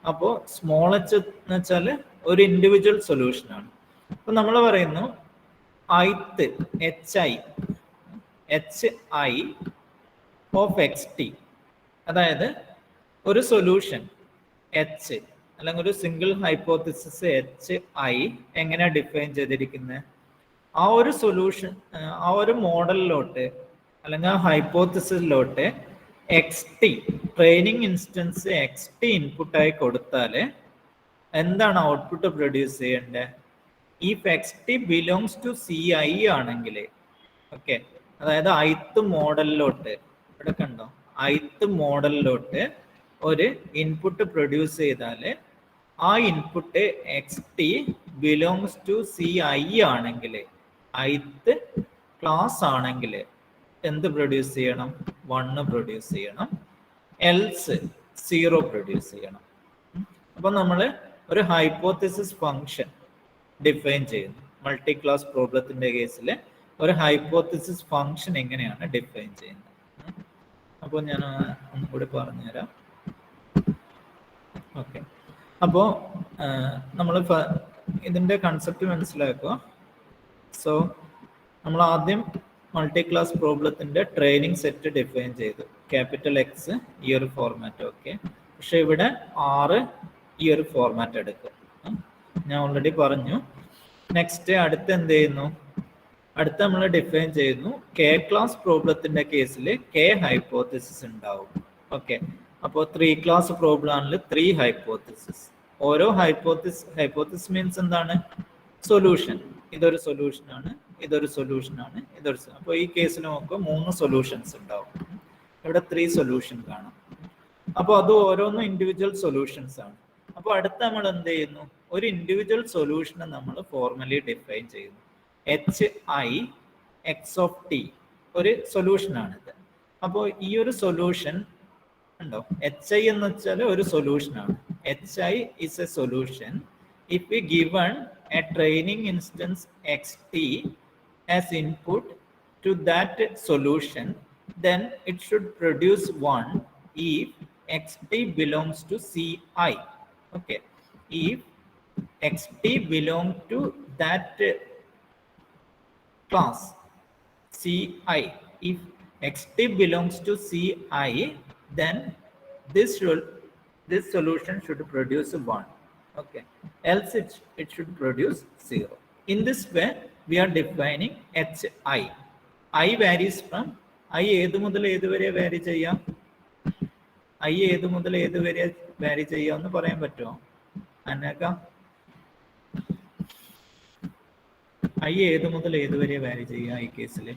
അപ്പോൾ സ്മോൾ എച്ച് എന്ന് വെച്ചാൽ ഒരു ഇൻഡിവിജ്വൽ സൊല്യൂഷൻ ആണ്. അപ്പൊ നമ്മൾ പറയുന്നു ith H I of X T. അതായത് ഒരു സൊല്യൂഷൻ എച്ച് അല്ലെങ്കിൽ ഒരു സിംഗിൾ ഹൈപ്പോത്തിസിസ് എച്ച് ഐ എങ്ങനെയാണ് ഡിഫൈൻ ചെയ്തിരിക്കുന്നത്? ആ ഒരു സൊല്യൂഷൻ, ആ ഒരു മോഡലിലോട്ട് അല്ലെങ്കിൽ ആ ഹൈപ്പോത്തിസിസിലോട്ട് X T training instance X T ഇൻപുട്ടായി കൊടുത്താൽ എന്താണ് ഔട്ട്പുട്ട് പ്രൊഡ്യൂസ് ചെയ്യേണ്ടത്? If X T belongs to C I ആണെങ്കിൽ, ഓക്കെ, അതായത് ith മോഡലിലോട്ട്, ഇവിടെ കണ്ടോ ith മോഡലിലോട്ട് ഒരു ഇൻപുട്ട് പ്രൊഡ്യൂസ് ചെയ്താൽ ആ input X T belongs to C I ആണെങ്കിൽ, ith ക്ലാസ് ആണെങ്കിൽ എന്ത് പ്രൊഡ്യൂസ് ചെയ്യണം? 1 പ്രൊഡ്യൂസ് ചെയ്യണം, എൽസ് 0 പ്രൊഡ്യൂസ് ചെയ്യണം. അപ്പൊ നമ്മൾ ഒരു ഹൈപ്പോത്തിസിസ് ഫംഗ്ഷൻ ഡിഫൈൻ ചെയ്യുന്നു. മൾട്ടി ക്ലാസ് പ്രോബ്ലത്തിന്റെ കേസിൽ ഒരു ഹൈപ്പോത്തിസിസ് ഫംഗ്ഷൻ എങ്ങനെയാണ് ഡിഫൈൻ ചെയ്യുന്നത്? അപ്പോൾ ഞാൻ ഒന്നുകൂടി പറഞ്ഞുതരാം. ഓക്കെ, അപ്പോൾ നമ്മൾ ഇതിന്റെ കൺസെപ്റ്റ് മനസ്സിലാക്കുക. സോ നമ്മൾ ആദ്യം മൾട്ടി ക്ലാസ് പ്രോബ്ലത്തിന്റെ ട്രെയിനിങ് സെറ്റ് ഡിഫൈൻ ചെയ്തു. ക്യാപിറ്റൽ എക്സ് ഈ ഒരു ഫോർമാറ്റ്. ഓക്കെ, പക്ഷെ ഇവിടെ 6 ഈ ഒരു ഫോർമാറ്റ് എടുക്കും. ഞാൻ ഓൾറെഡി പറഞ്ഞു. നെക്സ്റ്റ് അടുത്ത് എന്ത് ചെയ്യുന്നു? അടുത്ത് നമ്മൾ ഡിഫൈൻ ചെയ്യുന്നു കെ ക്ലാസ് പ്രോബ്ലത്തിന്റെ കേസിൽ കെ ഹൈപ്പോത്തിസിസ് ഉണ്ടാവും. ഓക്കെ, അപ്പോൾ 3 ക്ലാസ് പ്രോബ്ലം ആണെങ്കിൽ 3 ഹൈപ്പോത്തിസിസ്. ഓരോ ഹൈപ്പോത്തിസിസ് മീൻസ് എന്താണ്? സൊല്യൂഷൻ. ഇതൊരു സൊല്യൂഷൻ ആണ്, ഇതൊരു സൊല്യൂഷൻ ആണ്, ഇതൊരു. അപ്പോൾ ഈ കേസിൽ നമുക്ക് 3 സൊല്യൂഷൻസ് ഉണ്ടാവും. ഇവിടെ 3 സൊല്യൂഷൻ കാണാം. അപ്പോൾ അത് ഓരോന്നും ഇൻഡിവിജ്വൽ സൊല്യൂഷൻസ് ആണ്. അപ്പോൾ അടുത്ത് നമ്മൾ എന്ത് ചെയ്യുന്നു? ഒരു ഇൻഡിവിജ്വൽ സൊല്യൂഷനെ നമ്മൾ ഫോർമലി ഡിഫൈൻ ചെയ്യുന്നു. H I X of T ഒരു സൊല്യൂഷൻ ആണിത്. അപ്പോൾ ഈ ഒരു സൊല്യൂഷൻ ഉണ്ടോ? എച്ച് ഐ എന്ന് വെച്ചാൽ ഒരു സൊല്യൂഷൻ ആണ്. H I is A solution if we given A training instance X T as input to that solution, then it should produce 1 if xt belongs to ci. Okay, if xt belong to that class ci, if xt belongs to ci, then this solution should produce 1. Okay, else it should produce 0. In this way we are defining hi. I varies from I ഏത് മുതൽ ഏത് വരെ വാരി ചെയ്യാം? I ഏത് മുതൽ ഏത് വരെ വാരി ചെയ്യാം എന്ന് പറയാൻ പറ്റുമോ അന്നക്ക? I ഏത് മുതൽ ഏത് വരെ വാരി ചെയ്യാം ഈ കേസിൽ?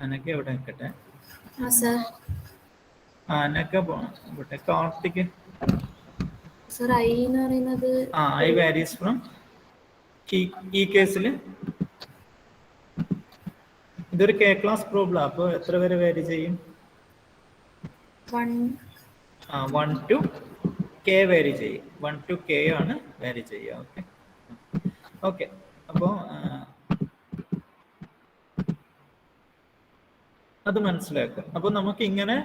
അന്നക്ക എവിടെ നിൽക്കട്ടെ? അന്നക്ക പോട്ടെ. കാർത്തിക്
സർ ഐ എന്ന് പറയുന്നത്
ഐ വാരീസ് ഫ്രം ഈ കേസിൽ ഇതൊരു കെ ക്ലാസ് പ്രോബ്ലം. അപ്പോൾ എത്ര വരെ വാരി ചെയ്യും? 1 to k വാരി ചെയ്യും. 1 to k ആണ് വാരി ചെയ്യുക. Okay okay. അപ്പോൾ അത് മനസ്സിലാക്കുക. അപ്പോൾ നമുക്ക് ഇങ്ങനെ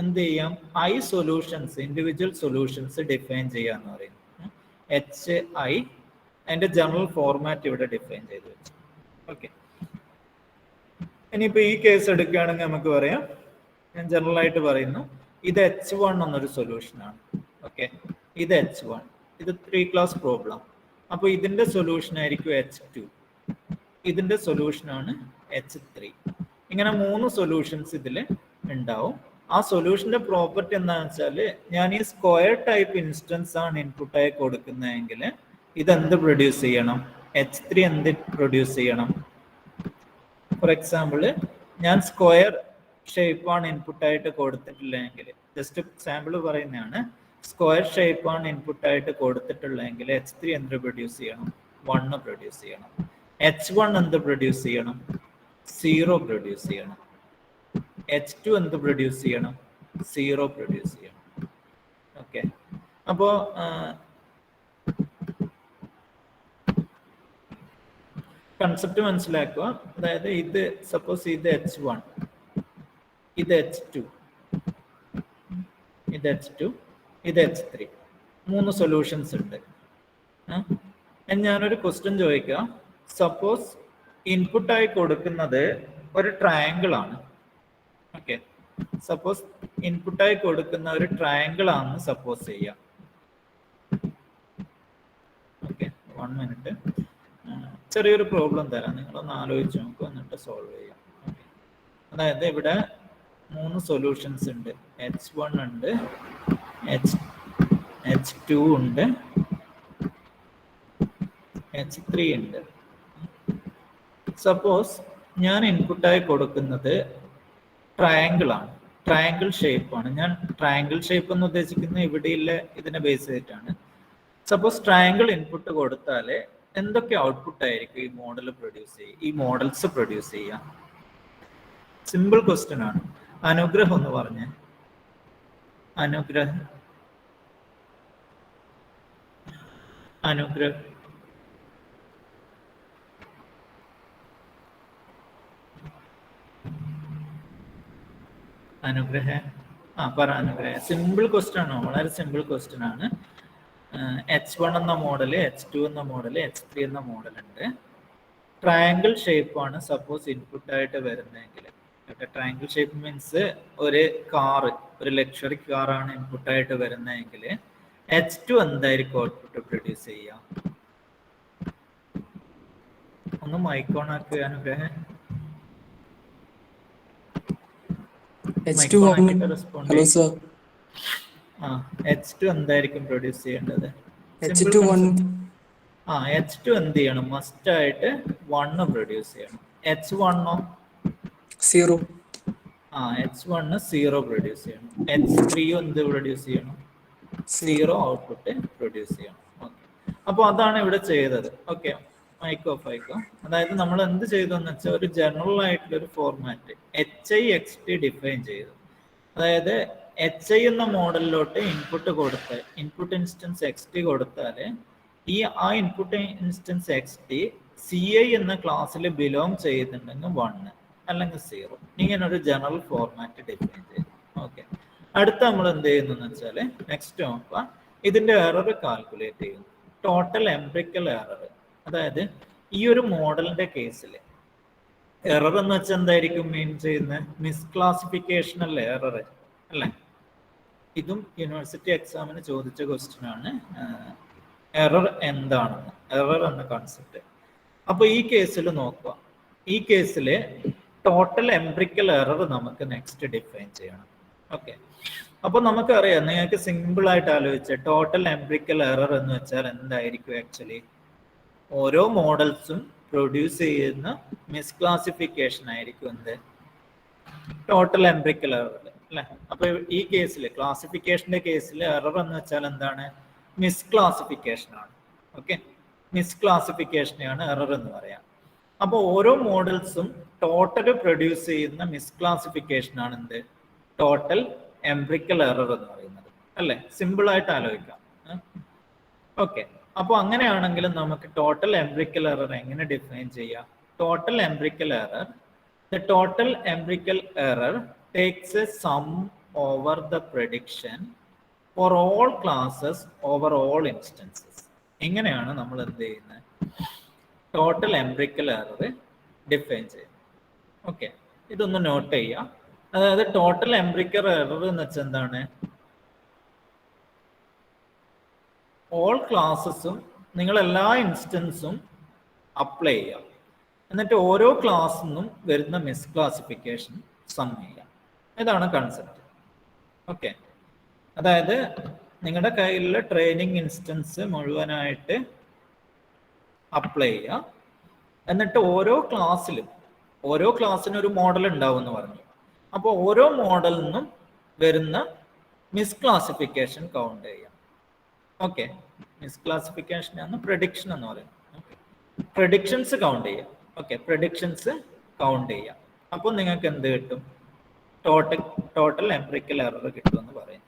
എന്ത് ചെയ്യാം? I solutions, individual solutions define ചെയ്യാന്ന് പറയും. HI അതിന്റെ ജനറൽ ഫോർമാറ്റ് ഇവിടെ ഡിഫൈൻ ചെയ്ത് വെച്ചു. ഓക്കെ. ഇനിയിപ്പോ ഈ കേസ് എടുക്കുകയാണെങ്കിൽ നമുക്ക് പറയാം, ഞാൻ ജനറൽ ആയിട്ട് പറയുന്നു, ഇത് H1 എന്നൊരു സൊല്യൂഷൻ ആണ്. ഓക്കെ, ഇത് H1, ഇത് 3 ക്ലാസ് പ്രോബ്ലം. അപ്പൊ ഇതിന്റെ സൊല്യൂഷൻ ആയിരിക്കും H2, ഇതിന്റെ സൊല്യൂഷൻ ആണ് H3. ഇങ്ങനെ 3 സൊല്യൂഷൻസ് ഇതിൽ ഉണ്ടാവും. ആ സൊല്യൂഷന്റെ പ്രോപ്പർട്ടി എന്താണെന്ന് വെച്ചാൽ, ഞാൻ ഈ സ്ക്വയർ ടൈപ്പ് ഇൻസ്റ്റൻസ് ആണ് ഇൻപുട്ടായി കൊടുക്കുന്നതെങ്കിൽ ഇതെന്ത് പ്രൊഡ്യൂസ് ചെയ്യണം? H3 എന്ത് പ്രൊഡ്യൂസ് ചെയ്യണം? ഫോർ എക്സാമ്പിൾ, ഞാൻ സ്ക്വയർ ഷേപ്പാണ് ഇൻപുട്ടായിട്ട് കൊടുത്തിട്ടില്ലെങ്കിൽ, ജസ്റ്റ് സാമ്പിൾ പറയുന്നതാണ്, സ്ക്വയർ ഷേപ്പാണ് ഇൻപുട്ടായിട്ട് കൊടുത്തിട്ടുള്ളതെങ്കിൽ H3 എന്ത് പ്രൊഡ്യൂസ് ചെയ്യണം? 1 പ്രൊഡ്യൂസ് ചെയ്യണം. H1 എന്ത് പ്രൊഡ്യൂസ് ചെയ്യണം? 0 പ്രൊഡ്യൂസ് ചെയ്യണം. H2 എന്ത് പ്രൊഡ്യൂസ് ചെയ്യണം? 0 പ്രൊഡ്യൂസ് ചെയ്യണം. ഓക്കെ, അപ്പോ കൺസെപ്റ്റ് മനസ്സിലാക്കുക. അതായത് ഇത് സപ്പോസ് ഇത് H1, ഇത് H2, ഇത് H2, ഇത് H3, 3 സൊല്യൂഷൻസ് ഉണ്ട്. ഞാനൊരു ക്വസ്റ്റ്യൻ ചോദിക്കാം. സപ്പോസ് ഇൻപുട്ടായി കൊടുക്കുന്നത് ഒരു ട്രയാങ്കിൾ ആണ്. ഓക്കെ, സപ്പോസ് ഇൻപുട്ടായി കൊടുക്കുന്ന ഒരു ട്രയാങ്കിൾ ആണെന്ന് സപ്പോസ് ചെയ്യാം. ഓക്കെ, 1 മിനിറ്റ്, ചെറിയൊരു പ്രോബ്ലം തരാം, നിങ്ങളൊന്ന് ആലോചിച്ച് നോക്കുക, എന്നിട്ട് സോൾവ് ചെയ്യാം. അതായത് ഇവിടെ 3 സൊല്യൂഷൻസ് ഉണ്ട്. H1 ഉണ്ട്, H2 ഉണ്ട്, H3 ഉണ്ട്. സപ്പോസ് ഞാൻ ഇൻപുട്ടായി കൊടുക്കുന്നത് ട്രയാങ്കിൾ ആണ്, ട്രയാങ്കിൾ ഷേപ്പാണ്. ഞാൻ ട്രയാങ്കിൾ ഷേപ്പ് എന്ന് ഉദ്ദേശിക്കുന്നത് ഇവിടെയുള്ള ഇതിനെ ബേസ് ചെയ്തിട്ടാണ്. സപ്പോസ് ട്രയാങ്കിൾ ഇൻപുട്ട് കൊടുത്താൽ എന്തൊക്കെ ഔട്ട്പുട്ട് ആയിരിക്കും ഈ മോഡൽ പ്രൊഡ്യൂസ് ചെയ്യുക, ഈ മോഡൽസ് പ്രൊഡ്യൂസ് ചെയ്യാം? സിമ്പിൾ ക്വസ്റ്റ്യൻ ആണ്. അനുഗ്രഹം ഒന്ന് പറഞ്ഞേ. അനുഗ്രഹം, അനുഗ്രഹം, അനുഗ്രഹ, പറ അനുഗ്രഹ. സിമ്പിൾ ക്വസ്റ്റ്യൻ ആണ്, വളരെ സിമ്പിൾ ക്വസ്റ്റ്യൻ ആണ്. H1 എന്ന മോഡല്, H2 എന്ന മോഡല്, H3 എന്ന മോഡൽ ഉണ്ട്. ട്രയാങ്കിൾ ഷേപ്പാണ് സപ്പോസ് ഇൻപുട്ടായിട്ട് വരുന്നതെങ്കിൽ. ട്രയാങ്കിൾ ഷേപ്പ് മീൻസ് ഒരു കാറ്, ഒരു ലക്ഷറി കാറാണ് ഇൻപുട്ടായിട്ട് വരുന്നതെങ്കിൽ H2 എന്തായിരിക്കും ഔട്ട്പുട്ട് പ്രൊഡ്യൂസ് ചെയ്യുക? ഒന്ന് മൈക്കോൺ ആക്കുക അനുഗ്രഹം.
H2
എന്തായിരിക്കും പ്രൊഡ്യൂസ് ചെയ്യേണ്ടത്?
H2
H2 എന്ത് ചെയ്യണം? മസ്റ്റ് ആയിട്ട് 1 പ്രൊഡ്യൂസ് ചെയ്യണം. H1
0.
H1 0 പ്രൊഡ്യൂസ് ചെയ്യണം. H3 എന്ത് പ്രൊഡ്യൂസ് ചെയ്യണം? 0 ഔട്ട്പുട്ട് പ്രൊഡ്യൂസ് ചെയ്യണം. ഓക്കെ, അപ്പൊ അതാണ് ഇവിടെ ചെയ്തത്. ഓക്കെ, മൈക്ക് ഓഫ് ആയിക്കോ. അതായത് നമ്മൾ എന്ത് ചെയ്തെന്ന് വെച്ചാൽ ഒരു ജനറൽ ആയിട്ടുള്ള ഒരു ഫോർമാറ്റ് HIXT ഡിഫൈൻ ചെയ്തു. അതായത് HI എന്ന മോഡലിലോട്ട് ഇൻപുട്ട് കൊടുത്ത്, ഇൻപുട്ട് ഇൻസ്റ്റൻസ് XT കൊടുത്താൽ ആ ഇൻപുട്ട് ഇൻസ്റ്റൻസ് XT CI എന്ന ക്ലാസ്സിൽ ബിലോങ് ചെയ്യുന്നുണ്ടെങ്കിൽ 1 അല്ലെങ്കിൽ 0, ഇങ്ങനെ ഒരു ജനറൽ ഫോർമാറ്റ് ഡിഫൈൻ ചെയ്തു. ഓക്കെ, അടുത്ത നമ്മൾ എന്ത് ചെയ്യുന്നു വെച്ചാൽ നെക്സ്റ്റ് നോക്കുക, ഇതിന്റെ എറർ കാൽക്കുലേറ്റ് ചെയ്യുന്നു. ടോട്ടൽ എംപിറിക്കൽ എറർ, അതായത് ഈ ഒരു മോഡലിന്റെ കേസിൽ എറർ എന്ന് വെച്ചാൽ എന്തായിരിക്കും മീൻ ചെയ്യുന്നത്? മിസ്ക്ലാസിഫിക്കേഷണൽ എറർ അല്ലേ? ഇതും യൂണിവേഴ്സിറ്റി എക്സാമിന് ചോദിച്ച ക്വസ്റ്റ്യൻ ആണ്, എറർ എന്താണെന്ന്, എറർ എന്ന കൺസെപ്റ്റ്. അപ്പൊ ഈ കേസിൽ നോക്കുക, ഈ കേസിൽ ടോട്ടൽ എംപിറിക്കൽ എറർ നമുക്ക് നെക്സ്റ്റ് ഡിഫൈൻ ചെയ്യണം. ഓക്കെ, അപ്പൊ നമുക്കറിയാം, നിങ്ങൾക്ക് സിമ്പിൾ ആയിട്ട് ആലോചിച്ച ടോട്ടൽ എംപിറിക്കൽ എറർ എന്ന് വെച്ചാൽ എന്തായിരിക്കും? ആക്ച്വലി ഓരോ മോഡൽസും പ്രൊഡ്യൂസ് ചെയ്യുന്ന മിസ്ക്ലാസിഫിക്കേഷൻ ആയിരിക്കും എന്ത്? Total empirical error. അല്ലെ? അപ്പൊ ഈ കേസിൽ ക്ലാസിഫിക്കേഷന്റെ കേസിൽ എറർ എന്ന് വെച്ചാൽ എന്താണ്? മിസ്ക്ലാസിഫിക്കേഷൻ ആണ്. ഓക്കെ, മിസ്ക്ലാസിഫിക്കേഷനെയാണ് എറർ എന്ന് പറയാം. അപ്പോൾ ഓരോ മോഡൽസും ടോട്ടൽ പ്രൊഡ്യൂസ് ചെയ്യുന്ന മിസ്ക്ലാസിഫിക്കേഷൻ ആണ് എന്ത്? ടോട്ടൽ എംപിറിക്കൽ എറർ എന്ന് പറയുന്നത്. അല്ലെ? സിമ്പിൾ ആയിട്ട് ആലോചിക്കാം. ഓക്കെ, അപ്പോൾ അങ്ങനെയാണെങ്കിൽ നമുക്ക് ടോട്ടൽ എംപിറിക്കൽ എറർ എങ്ങനെ ഡിഫൈൻ ചെയ്യാം? Total empirical error, the total empirical error takes a sum over the prediction for all classes over all instances. ഇങ്ങനെയാണ് നമ്മൾ എന്ത് ചെയ്യുന്നത്? ടോട്ടൽ എംപിറിക്കൽ എറർ ഡിഫൈൻ ചെയ്യുന്നത്. ഓക്കെ, ഇതൊന്ന് നോട്ട് ചെയ്യാം. അതായത് ടോട്ടൽ എംപിറിക്കൽ എറർ എന്ന് വെച്ചാൽ എന്താണ്? ഓൾ ക്ലാസ്സസും നിങ്ങൾ എല്ലാ ഇൻസ്റ്റൻസും അപ്ലൈ ചെയ്യാം, എന്നിട്ട് ഓരോ ക്ലാസ്സിൽ നിന്നും വരുന്ന മിസ്ക്ലാസിഫിക്കേഷൻ സം ചെയ്യാം. ഇതാണ് കൺസെപ്റ്റ്. ഓക്കെ, അതായത് നിങ്ങളുടെ കയ്യിലുള്ള ട്രെയിനിങ് ഇൻസ്റ്റൻസ് മുഴുവനായിട്ട് അപ്ലൈ ചെയ്യുക, എന്നിട്ട് ഓരോ ക്ലാസ്സിനും ഒരു മോഡൽ ഉണ്ടാവും എന്ന് പറഞ്ഞു. അപ്പോൾ ഓരോ മോഡലിൽ നിന്നും വരുന്ന മിസ്ക്ലാസിഫിക്കേഷൻ കൗണ്ട് ചെയ്യാം. ഓക്കെ, മിസ്ക്ലാസിഫിക്കേഷൻ ആണ് പ്രഡിക്ഷൻ എന്ന് പറയുന്നത്. പ്രഡിക്ഷൻസ് കൗണ്ട് ചെയ്യാം. ഓക്കെ, പ്രഡിക്ഷൻസ് കൗണ്ട് ചെയ്യാം. അപ്പോൾ നിങ്ങൾക്ക് എന്ത് കിട്ടും? ടോട്ടൽ എംപിറിക്കൽ എറർ കിട്ടുമെന്ന് പറയും.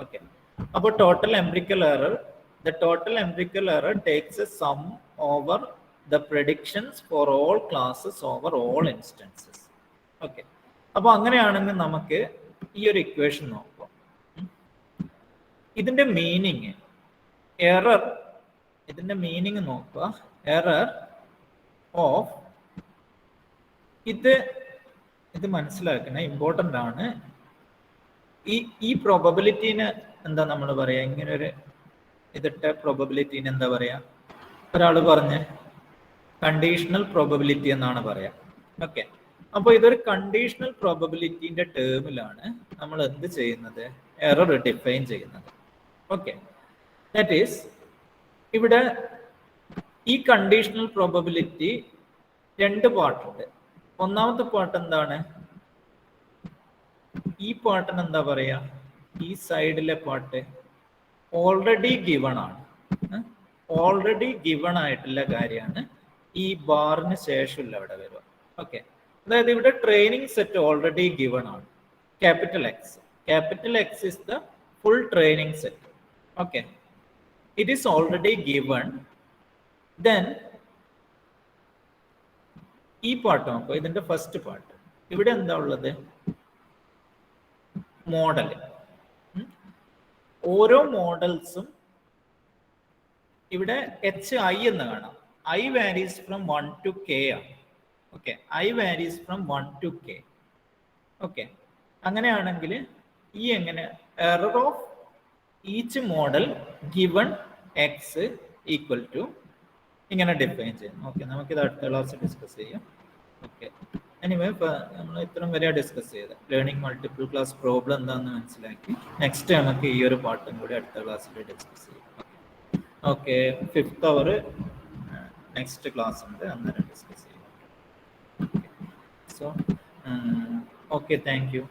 ഓക്കെ, അപ്പോൾ total empirical error, the total empirical error takes A some over the predictions for all classes over all instances. Okay, അപ്പോൾ അങ്ങനെയാണെങ്കിൽ നമുക്ക് ഈ ഒരു ഇക്വേഷൻ നോക്കാം. ഇതിന്റെ മീനിങ് എറർ, ഇതിന്റെ മീനിങ് നോക്കുക. എറർ ഓഫ് ഇത് മനസ്സിലാക്കണേ, ഇമ്പോർട്ടൻ്റ് ആണ്. ഈ പ്രോബബിലിറ്റീന് എന്താ നമ്മൾ പറയാ? ഇങ്ങനെ ഒരു ഇതിട്ട പ്രോബബിലിറ്റീന് എന്താ പറയാ? ഒരാൾ പറഞ്ഞ് കണ്ടീഷണൽ പ്രോബബിലിറ്റി എന്നാണ് പറയാ. ഓക്കെ, അപ്പോൾ ഇതൊരു കണ്ടീഷണൽ പ്രോബബിലിറ്റിന്റെ ടേമിലാണ് നമ്മൾ എന്ത് ചെയ്യുന്നത്? എറർ ഡിഫൈൻ ചെയ്യുന്നത്. ഓക്കെ, ദാറ്റ് ഈസ് ഇവിടെ ഈ കണ്ടീഷണൽ പ്രോബബിലിറ്റി രണ്ട് പാർട്ടുണ്ട്. ഒന്നാമത്തെ പാർട്ട് എന്താണ്? ഈ പാർട്ടിന് എന്താ പറയാ? ഈ സൈഡിലെ പാർട്ട് ഓൾറെഡി ഗിവൺ ആണ്. ഓൾറെഡി ഗിവൺ ആയിട്ടുള്ള കാര്യമാണ് ഈ ബാറിന് ശേഷമുള്ള അവിടെ വരിക. ഓക്കെ, അതായത് ഇവിടെ ട്രെയിനിങ് സെറ്റ് ഓൾറെഡി ഗിവൺ ആണ്. Capital X is the full training set. Okay, it is already given. Then ഈ പാർട്ട് നോക്കുക, ഇതിന്റെ ഫസ്റ്റ് പാർട്ട്. ഇവിടെ എന്താ ഉള്ളത്? മോഡൽ. ഓരോ മോഡൽസും ഇവിടെ HI എന്ന് കാണാം. I varies from 1 to k ആണ്. Okay, I varies from 1 to k. Okay, അങ്ങനെയാണെങ്കിൽ ഈ എങ്ങനെ error of each model given X equal to ഇങ്ങനെ ഡിഫൈൻ ചെയ്യും. ഓക്കെ, നമുക്കിത് അടുത്ത ക്ലാസ് ഡിസ്കസ് ചെയ്യാം. ഓക്കെ, എനിവേ നമ്മൾ ഇത്രയും വരെ ഡിസ്കസ് ചെയ്ത് ലേണിംഗ് മൾട്ടിപ്പിൾ ക്ലാസ് പ്രോബ്ലം എന്താണെന്ന് മനസ്സിലാക്കി. നെക്സ്റ്റ് നമുക്ക് ഈ ഒരു പാർട്ടും കൂടി അടുത്ത ക്ലാസ്സിൽ ഡിസ്കസ് ചെയ്യാം. ഓക്കെ, 5th അവർ നെക്സ്റ്റ് ക്ലാസ് ഉണ്ട്, അന്നേരം ഡിസ്കസ് ചെയ്യാം. So okay, thank you.